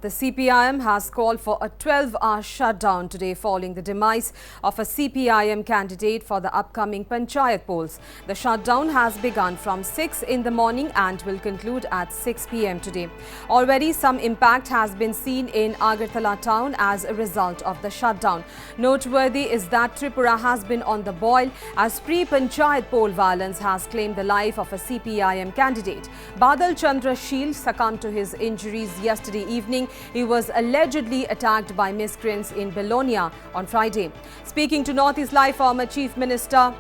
The CPIM has called for a 12-hour shutdown today following the demise of a CPIM candidate for the upcoming panchayat polls. The shutdown has begun from 6 in the morning and will conclude at 6 p.m. today. Already some impact has been seen in Agartala town as a result of the shutdown. Noteworthy is that Tripura has been on the boil as pre-panchayat poll violence has claimed the life of a CPIM candidate. Badal Chandra Sheel succumbed to his injuries yesterday evening. He was allegedly attacked by miscreants in Belonia on Friday. Speaking to Northeast Live, former Chief Minister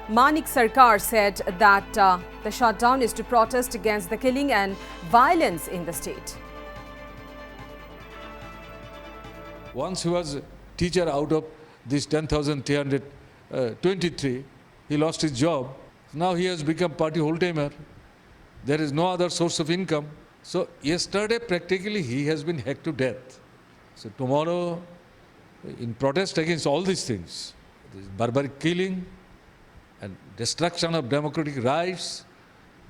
Manik Sarkar said that the shutdown is to protest against the killing and violence in the state. Once he was a teacher out of this 10,323, he lost his job. Now he has become party whole-timer. There is no other source of income. So yesterday, practically, he has been hacked to death. So tomorrow, in protest against all these things, this barbaric killing and destruction of democratic rights,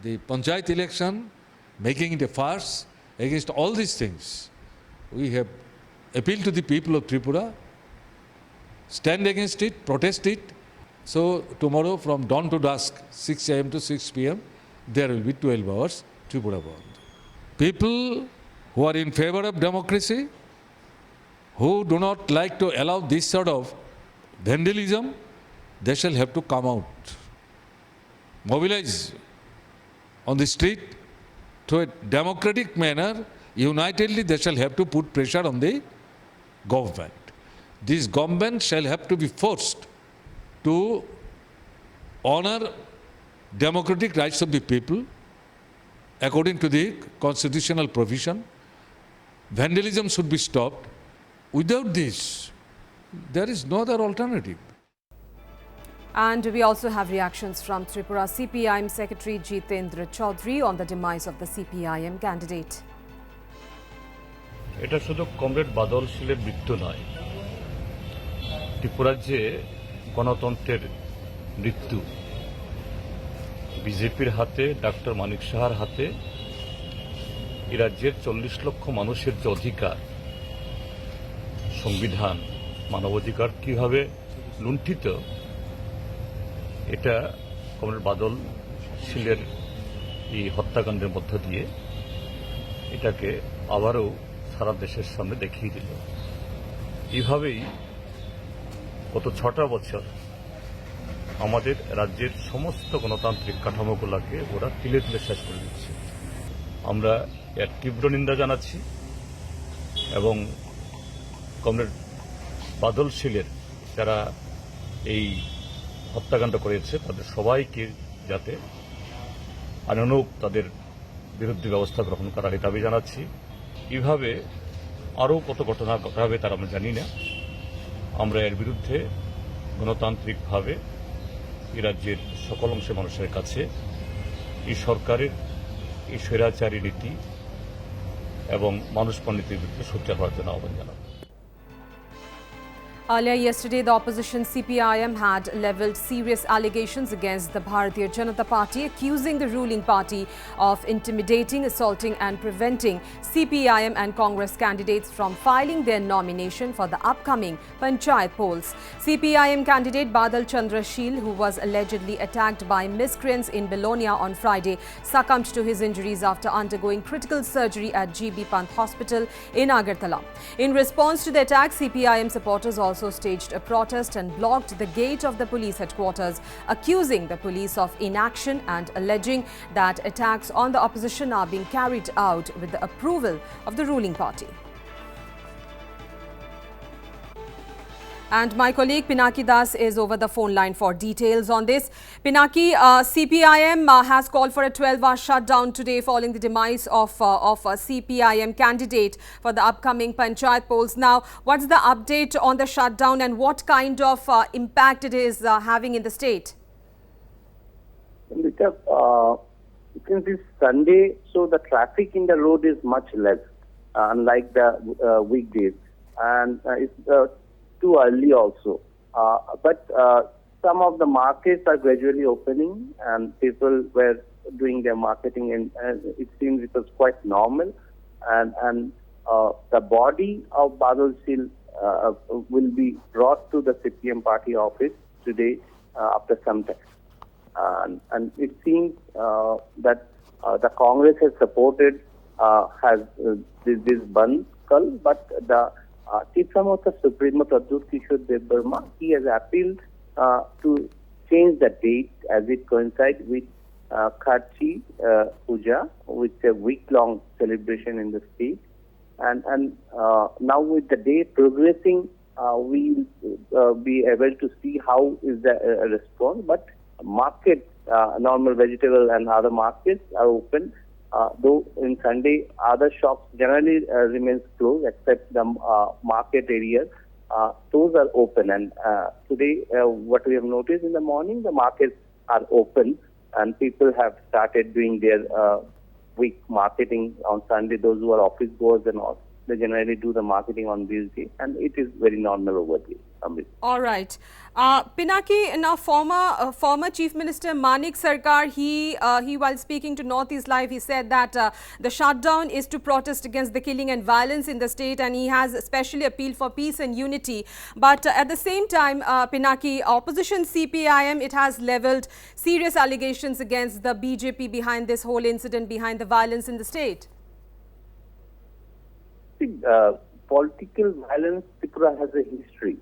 the panchayat election, making it a farce, against all these things, we have appealed to the people of Tripura, stand against it, protest it. So tomorrow, from dawn to dusk, 6 a.m. to 6 p.m., there will be 12 hours Tripura Bandh. People who are in favor of democracy, who do not like to allow this sort of vandalism, they shall have to come out, mobilize on the street to a democratic manner. Unitedly, they shall have to put pressure on the government. This government shall have to be forced to honor democratic rights of the people according to the constitutional provision. Vandalism should be stopped. Without this, there is no other alternative. And we also have reactions from Tripura CPIM Secretary Jitendra Chaudhary on the demise of the CPIM candidate. এটা শুধু comrade বাদল শীলের মৃত্যু নয়, ত্রিপুরার যে গণতন্ত্রের মৃত্যু, বিজেপির হাতে, ডক্টর মানিক সাহার হাতে এই রাজ্যের 40 লক্ষ মানুষের যে অধিকার, সংবিধান, মানবাধিকার কিভাবে লুণ্ঠিত, এটা কমরেড বাদল শীলের এই হত্যাকাণ্ডের মধ্য দিয়ে এটাকে আবারও সারা দেশের সামনে দেখিয়ে দিল। এইভাবেই গত 6টা বছর আমাদের রাজ্যের সমস্ত গণতান্ত্রিক কাঠামোগুলোকে ওরা তিলে তিলে শেষ করে দিচ্ছে। আমরা এর তীব্র নিন্দা জানাচ্ছি এবং কমরেড বাদল শীলের যারা এই হত্যাকাণ্ড করেছে তাদের সবাইকে যাতে আইনানুগ তাদের বিরুদ্ধে ব্যবস্থা গ্রহণ করার দাবি জানাচ্ছি। এইভাবে আরও কত ঘটনা ঘটাবে তার আমরা জানি না। আমরা এর বিরুদ্ধে গণতান্ত্রিকভাবে এই রাজ্যের সকল অংশের মানুষের কাছে এই সরকারের এই স্বৈরাচারী নীতি এবং মানুষ পণ্ডিতের বিরুদ্ধে সোচ্চার হওয়ার জন্য আহ্বান জানাব। Earlier yesterday, the opposition CPIM had levelled serious allegations against the Bharatiya Janata Party, accusing the ruling party of intimidating, assaulting and preventing CPIM and Congress candidates from filing their nomination for the upcoming panchayat polls. CPIM candidate Badal Chandra Sheel, who was allegedly attacked by miscreants in Belonia on Friday, succumbed to his injuries after undergoing critical surgery at GB Pant Hospital in Agartala. In response to the attack, CPIM supporters also staged a protest and blocked the gate of the police headquarters, accusing the police of inaction and alleging that attacks on the opposition are being carried out with the approval of the ruling party. And my colleague Pinaki Das is over the phone line for details on this. Pinaki, CPIM has called for a 12-hour shutdown today following the demise of a CPIM candidate for the upcoming panchayat polls. Now, what's the update on the shutdown and what kind of impact it is having in the state? Since it's Sunday, so the traffic in the road is much less, unlike the weekdays. And it's too early also. But some of the markets are gradually opening and people were doing their marketing, and it seems it was quite normal. And the body of Badal Sil will be brought to the CPM party office today after some time. And it seems that the Congress has supported this Bandh call, but the Chief Samosata Supremo Pradyut Kishore Dev Burma, he has appealed to change the date as it coincides with Kharchi Puja, which is a week-long celebration in the state. And now with the day progressing, we will be able to see how is the response. But markets, normal vegetable and other markets are open. Though in Sunday, other shops generally remains closed except the market areas. Those are open. And today, what we have noticed in the morning, the markets are open and people have started doing their week marketing on Sunday. Those who are office goers and all, they generally do the marketing on this day, and it is very normal over there. All right. Pinaki, now former Chief Minister Manik Sarkar, he while speaking to Northeast Live, he said that the shutdown is to protest against the killing and violence in the state, and he has especially appealed for peace and unity. But at the same time, Pinaki, opposition CPIM, it has levelled serious allegations against the BJP behind this whole incident, behind the violence in the state. Political violence, Tripura has a history.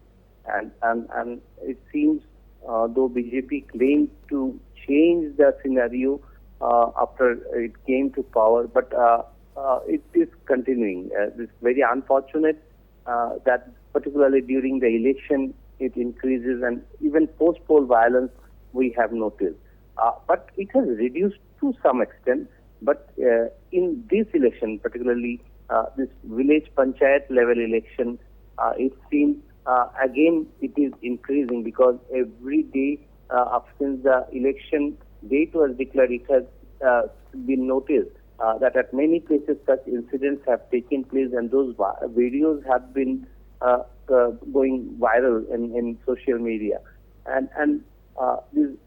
And it seems, though BJP claimed to change the scenario after it came to power, but it is continuing. It's very unfortunate that particularly during the election it increases, and even post-poll violence we have noticed. But it has reduced to some extent. But in this election, particularly this village panchayat level election, it seems again it is increasing, because every day since the election date was declared, it has been noticed that at many places such incidents have taken place, and those videos have been going viral in social media. And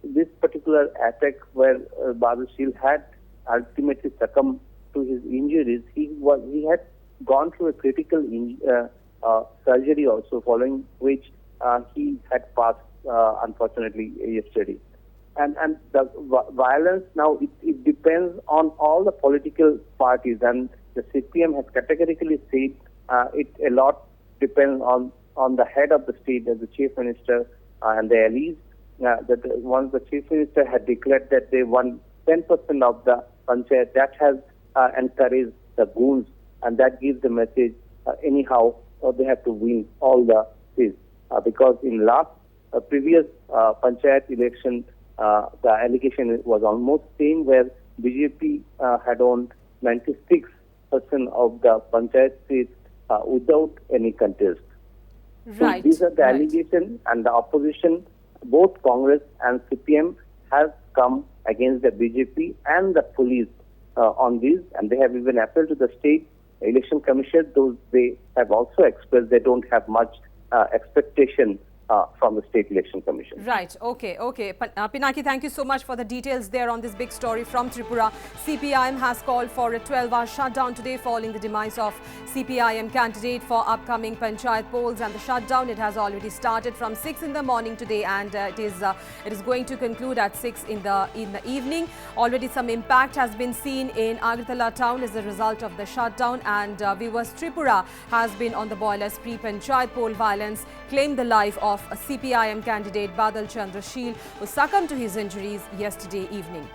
this particular attack where Badal Sil had ultimately succumbed to his injuries, he had gone through a critical surgery also, following which he had passed unfortunately yesterday. And the violence now, it depends on all the political parties, and the CPM has categorically said it a lot depends on the head of the state, as the chief minister and the allies. That once the chief minister had declared that they won 10% of the panchayat, that has encouraged the goons, and that gives the message anyhow they have to win all the seats. Because in previous panchayat election, the allegation was almost same, where BJP had owned 96% of the panchayat seats without any contest. Right. So these are the allegations, and the opposition, both Congress and CPM, have come against the BJP and the police on this, and they have even appealed to the state election commission, though they have also expressed they don't have much expectation from the State Election Commission. Right. Okay. Pinaki, thank you so much for the details there on this big story from Tripura. CPIM has called for a 12-hour shutdown today following the demise of CPIM candidate for upcoming panchayat polls, and the shutdown, it has already started from 6 in the morning today, and it is going to conclude at 6 in the evening. Already some impact has been seen in Agartala town as a result of the shutdown, and viewers, Tripura has been on the boil as pre-panchayat poll violence claimed the life of a CPIM candidate Badal Sil, who succumbed to his injuries yesterday evening.